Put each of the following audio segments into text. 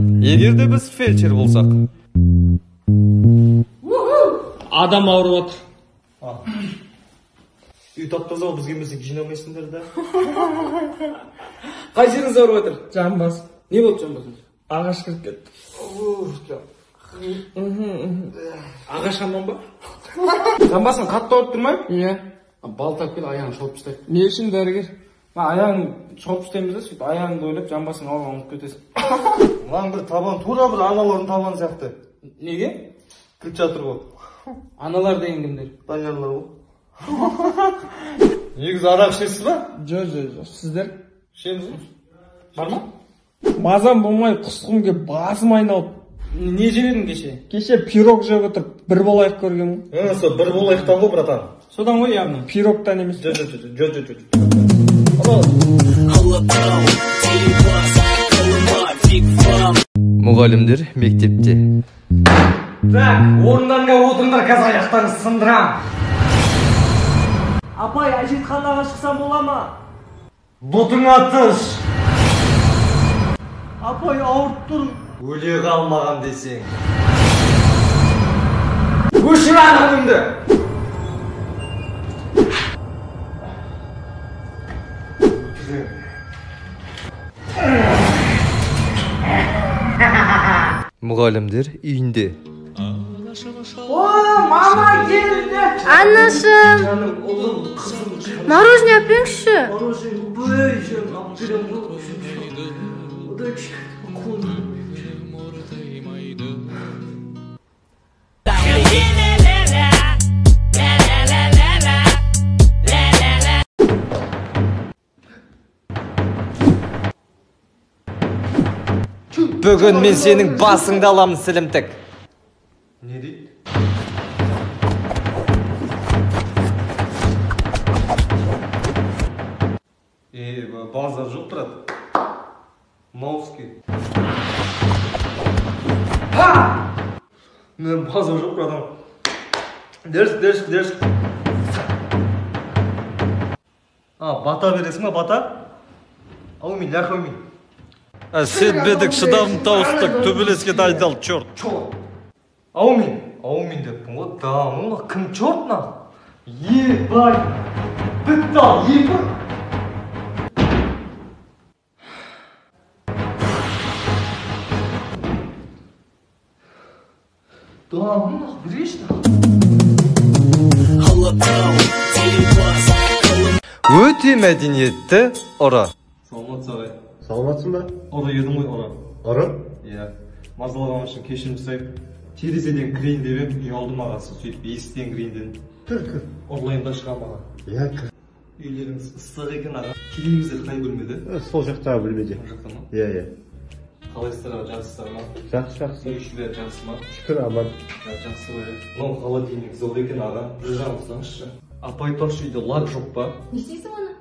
Егерде біз фельдшер болсақ. Адам ауырып отыр. Үй таптаза бізге емесек жинамайсыңдар да. Қай жеріңіз ауырып отыр? Жамбас. Не болды жамбасыңыз? Ағаш кіріп кетті. Ағаш аман ба? Жамбасың қатты ауырып тұр ма? Иә. Балтап кел, аяғын шолып тастайық. Не үшін дәрігер? Аяғын шолып тастаймыз да, сөйтіп аяғыңды ойлап жамбасың ауырғанын ұмытып кетесің. Lan bir taban, tuğra bir anaların tabanı сияқты. Неге? Кілт жатыр бұл. Аналар деген кімдер? Даниярлар бұл. Негізі арақ ішесіз ба? Жоқ. Сіздер? Ішеміз. Бар ма? Мазам болмай құсқым келіп басым айналып. Не жеп едің кеше? Кеше пирог жеп отырып бір болайық көргенмін. Сол бір болайықтан ғой, братан. Содан ғой яғни. Пирогтан емес. Жоқ. Мұғалімдер мектепте. Так, орындарыңа отырыңдар, қазір аяқтарыңды сындырам. Апай, әжетханаға шықсам бола ма? Бұтыңа тыш. Апай, ауырып тұр. Өле қалмаған десең. Көшір ағымды! Мұғалімдер үйінде. Мама келді. Анашым, мороженое әпеңші. Бүгін мен сенің басыңды аламын, сілімтік. Не дейді? Базар жоқ тұрады. Мауски. Мен базар жоқ тұрады. Дерс. Бата бересің ма, бата? Аумин, ләхаумин. Сен бедік шыдамын тауыстық, төбелеске дайдал, чорт. Аумин деппін ғой, дамын, кім чортна? Ебай, бітті ал, ебір. Дамын, бірешті. Өте мәдениетті ұра. Саламатсың ба? Ұры едім ғой, ұры. Ұры? Иә. Мазалаған үшін кешірім сұрайып, терезеден кірейін деп ем, ұялдым ағасы, сөйтіп есіктен кірейін дедім. Кір. Ұрлайында шығам аға. Иә, кір. Үйлеріңіз ыстық екен аға. Келейіңіздер қай бөлмеде? Сол жақтағы бөлмеде. Сол жақта ма? Иә. Қалайсыздар аға, жақсысыздар ма? Жақсы. Үйшілер жақсы ма? Шүкір, аман. Жақсы ғой. Мынау холодильник зор екен аға. Bir жағыңызданшы. Апа айтпақшы, үйде лак жоқ па? Не істейсің оны?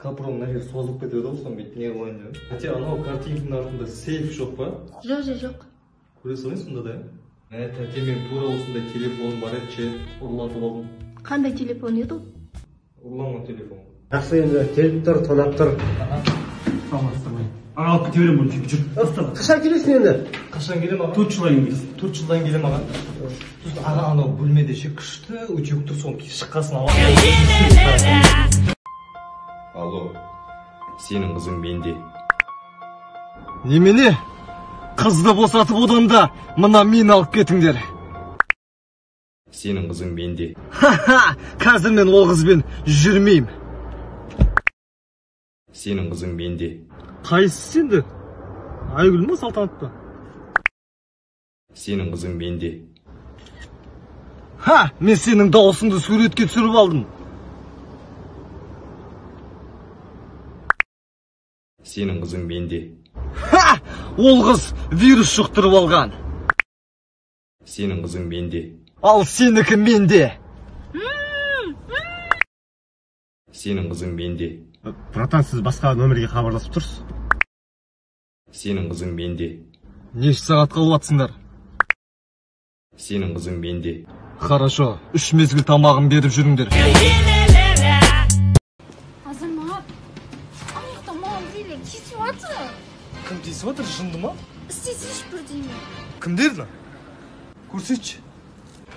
Капром мына жер созылып кетеді ғой, соны бүйтіп не қылайын деп. Хотя анау картинканың артында сейф жоқ па? Жоқ. Көре салайын сонда да. Тәте, мен тура осындай телефоным бар еді, ұрлатып алдым. Қандай телефон еді ол? Ұрланған телефон. Жақсы, енді келіп тұр, тонап тұр. Саламатсың. Алып кете берем бұны, жүр. Қашан келесің енді? Қашан келем аға? 4 жылдан кейін. 4 жылдан келем аға. Аға, анау бөлмеде күшті өтек тұр, соны шыққасын ала. Алло, сенің қызың менде. Немене? Қызды босатып одан да мына мен алып кетіңдер. Сенің қызың менде. Қазір мен ол қызбен жүрмеймін. Сенің қызың менде. Қайсысы сенді? Айгүл ма, Салтанат па? Сенің қызың менде. Мен сенің дауысыңды суретке түсіріп алдым. Сенің қызың менде. Ол қыз вирус жұқтырып алған. Сенің қызың менде. Ал сенікі менде. Сенің қызың менде. Братан, сіз басқа нөмерге хабарласып тұрсыз? Сенің қызың менде. Неше сағат қалып атсыңдар? Сенің қызың менде. Хорошо, 3 мезгіл тамағын беріп жүріңдер. Азамат, аяқта маған біреулер тиісіп жатыр. Кім тиісіп жатыр, жынды ма? істесейші бірдеңе. Кімдерді? Көрсетші.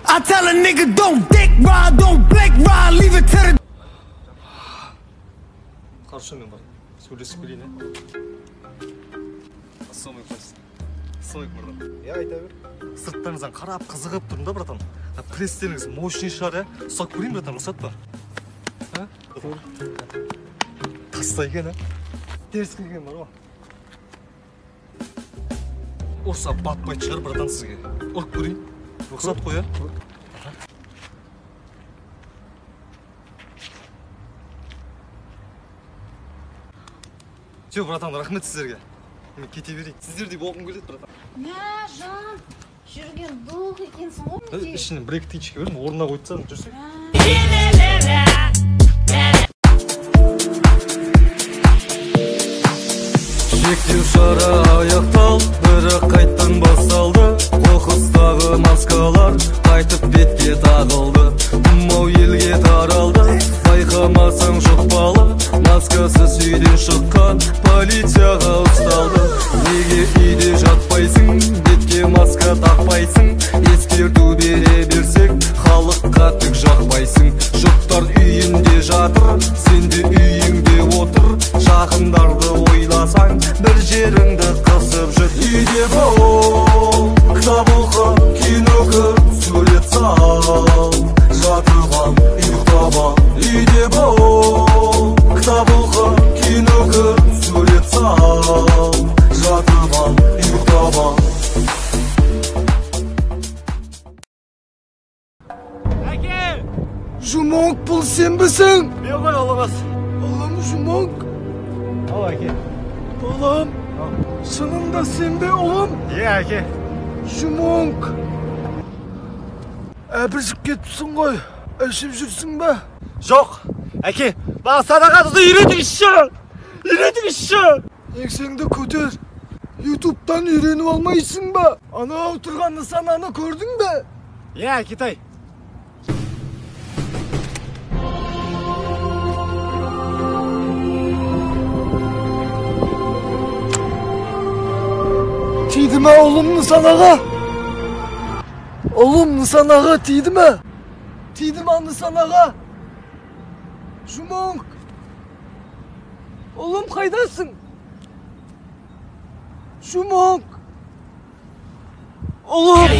I tell a nigga don't dick ride, don't black ride, leave it to the. Хорошо, мен бар. Сөйлесіп келейін, Ассалаумалейкум, братан. Айта бер. Сырттарыңыздан қарап қызығып тұрмын да, братан. Престеріңіз мощный шығар, ұстап көрейін, братан, рұқсат па? Таста екен, теріс келген бар ғой. Ұрса батпайды шығар, братан, сізге. Ұрып көрейін. Рұқсат қой, Все, братан, рахмет сіздерге. Мен кете берейін. Сіздердей болғым келеді, братан. Мә, жан, жүрген долг екенсің ғой менде. Ішінен бір-екі тиічке бердім, орнына қойды саған, жүрсек. Шектеу шара аяқтал, бірақ қайттан басталды. Қоқыстағы маскалар қайтып бетке тағылды. Мау елге таралды, байқамасаң жұқпалы. Маскасыз үйден шыққан полицияға ұсталды. Неге үйде жатпайсың, бетке маска тақпайсың? Ескерту бере берсек, халыққа түк жақпайсың. Жұттар үйінде жатыр, сен де үйіңде отыр. Жақындарды ойласаң, бір жеріңді қысып жүр. Үйде бол, кітап оқы, кино көр, сурет сал. Жатып ал, ұйықтап ал. Үйде бол, кітап оқы, кино көр, сурет сал. Жатып ал, ұйықтап ал. Жумонг бұл сен бісің? Мен ғой оламас. Ұлым Жумонг. Ал, әке. Ұлым, шынында сен бе ұлым? Әке. Жумонг. Әбіршіп кетіпсің ғой, ішіп жүрсің бе? Жоқ, әке. Бағы садақатызды үйретіңізші. Еңсеңді көтер. Ютубтан үйреніп алмайсың ба? Ана отырған нысананы көрдің бе? Китай. Тиді ме ұлым нысанаға? Ұлым нысанаға тиді ме? Тиді ме нысанаға? Жумонг. Ұлым қайдасың? Жумонг. Ұлым.